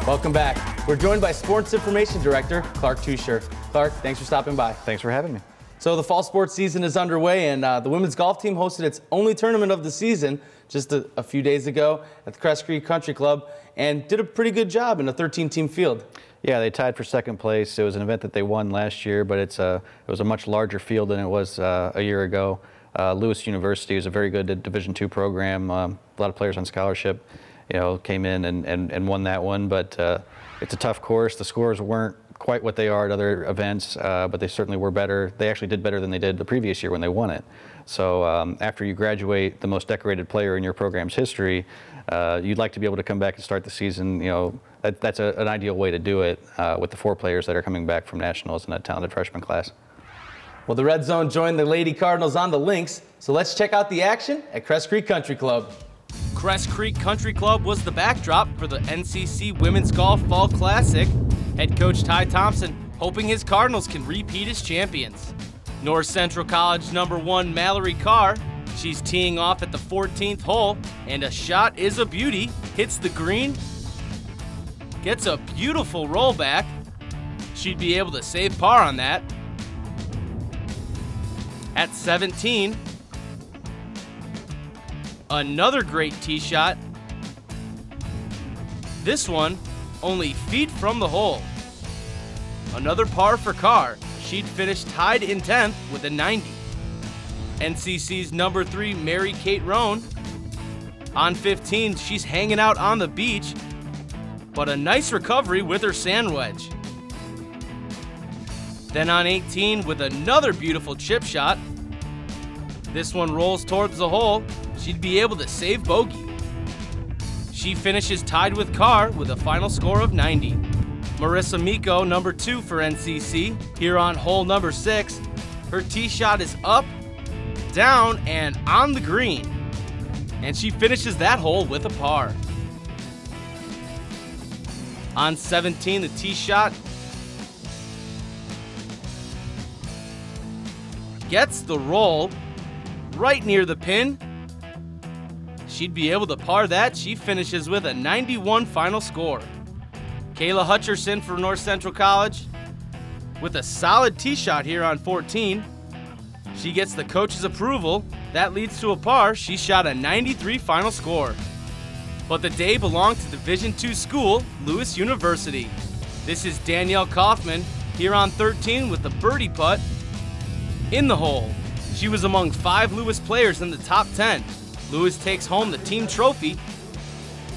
Welcome back. We're joined by Sports Information Director Clark Teuscher. Clark, thanks for stopping by. Thanks for having me. So the fall sports season is underway, and the women's golf team hosted its only tournament of the season just a few days ago at the Crest Creek Country Club and did a pretty good job in a 13-team field. Yeah, they tied for second place. It was an event that they won last year, but it was a much larger field than it was a year ago. Lewis University is a very good Division II program. A lot of players on scholarship, came in and won that one. But it's a tough course. The scores weren't quite what they are at other events, but they certainly were better. They actually did better than they did the previous year when they won it. So after you graduate the most decorated player in your program's history, you'd like to be able to come back and start the season. That's an ideal way to do it with the 4 players that are coming back from nationals in that talented freshman class. Well, the Red Zone joined the Lady Cardinals on the links, so let's check out the action at Crest Creek Country Club. Crest Creek Country Club was the backdrop for the NCC Women's Golf Fall Classic. Head coach Ty Thompson hoping his Cardinals can repeat as champions. North Central College #1 Mallory Carr, she's teeing off at the 14th hole, and a shot is a beauty, hits the green, gets a beautiful rollback. She'd be able to save par on that. At 17, another great tee shot. This one only feet from the hole. Another par for Carr. She'd finish tied in 10th with a 90. NCC's #3 Mary Kate Roan. On 15, she's hanging out on the beach, but a nice recovery with her sand wedge. Then on 18 with another beautiful chip shot. This one rolls towards the hole. She'd be able to save bogey. She finishes tied with Carr with a final score of 90. Marissa Miko, #2 for NCC, here on hole #6. Her tee shot is up, down, and on the green. And she finishes that hole with a par. On 17, the tee shot gets the roll right near the pin. She'd be able to par that. She finishes with a 91 final score. Kayla Hutcherson for North Central College with a solid tee shot here on 14. She gets the coach's approval. That leads to a par. She shot a 93 final score. But the day belonged to Division II school, Lewis University. This is Danielle Kaufman here on 13 with the birdie putt in the hole. She was among 5 Lewis players in the top 10. Lewis takes home the team trophy.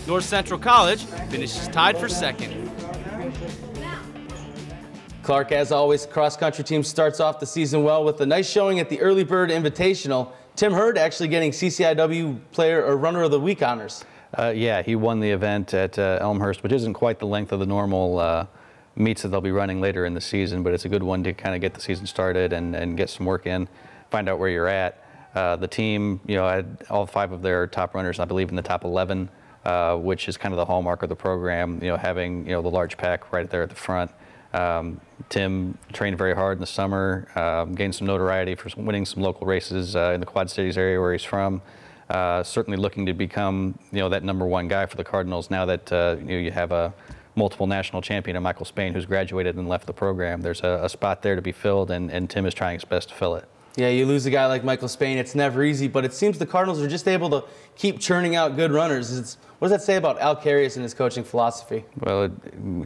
North Central College finishes tied for second. Clark, as always, cross-country team starts off the season well with a nice showing at the Early Bird Invitational. Tim Hurd actually getting CCIW Player or Runner of the Week honors. Yeah, he won the event at Elmhurst, which isn't quite the length of the normal meets that they'll be running later in the season, but it's a good one to kind of get the season started and get some work in, find out where you're at. The team, had all 5 of their top runners, I believe, in the top 11, which is kind of the hallmark of the program, having, the large pack right there at the front. Tim trained very hard in the summer, gained some notoriety for winning some local races in the Quad Cities area where he's from. Certainly looking to become, that #1 guy for the Cardinals now that, you have a multiple national champion in Michael Spain who's graduated and left the program. There's a spot there to be filled, and Tim is trying his best to fill it. Yeah, you lose a guy like Michael Spain, it's never easy, but it seems the Cardinals are just able to keep churning out good runners. What does that say about Al Carius and his coaching philosophy? Well,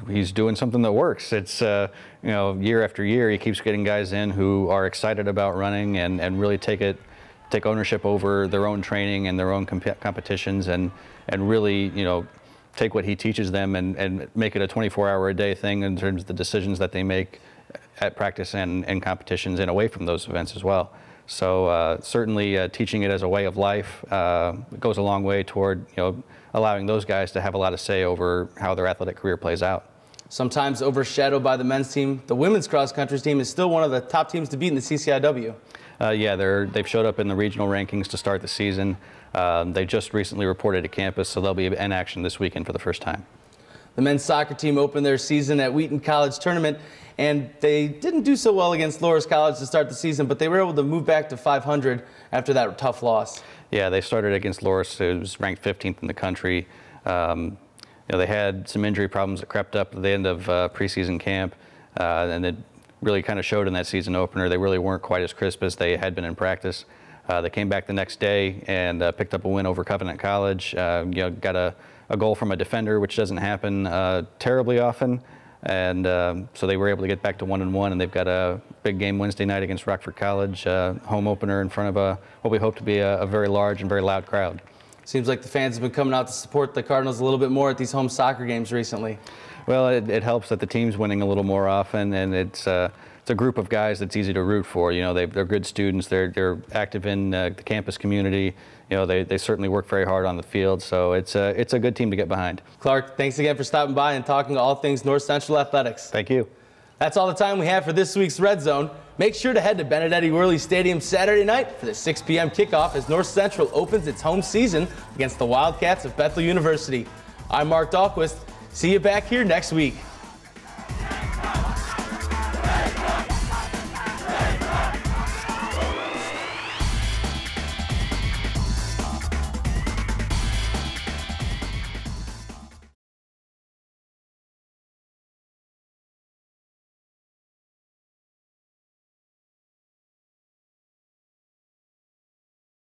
he's doing something that works. It's, year after year, he keeps getting guys in who are excited about running and really take ownership over their own training and their own competitions and really, take what he teaches them and make it a 24-hour-a-day thing in terms of the decisions that they make at practice and competitions and away from those events as well. So certainly teaching it as a way of life goes a long way toward allowing those guys to have a lot of say over how their athletic career plays out. Sometimes overshadowed by the men's team, the women's cross-country team is still one of the top teams to beat in the CCIW. Yeah, they've showed up in the regional rankings to start the season. They just recently reported to campus, so they'll be in action this weekend for the first time. The men's soccer team opened their season at Wheaton College Tournament, and they didn't do so well against Loras College to start the season, but they were able to move back to 500 after that tough loss. Yeah, they started against Loras, who was ranked 15th in the country. they had some injury problems that crept up at the end of preseason camp, and it really kind of showed in that season opener. They really weren't quite as crisp as they had been in practice. They came back the next day and picked up a win over Covenant College. Got a goal from a defender, which doesn't happen terribly often. And so they were able to get back to 1-1, and they've got a big game Wednesday night against Rockford College, home opener in front of what we hope to be a very large and very loud crowd. Seems like the fans have been coming out to support the Cardinals a little bit more at these home soccer games recently. Well, it helps that the team's winning a little more often, and it's a group of guys that's easy to root for. They're good students. They're active in the campus community. They certainly work very hard on the field, so it's a good team to get behind. Clark, thanks again for stopping by and talking all things North Central athletics. Thank you. That's all the time we have for this week's Red Zone. Make sure to head to Benedetti Worley Stadium Saturday night for the 6 p.m. kickoff as North Central opens its home season against the Wildcats of Bethel University. I'm Mark Dahlquist. See you back here next week.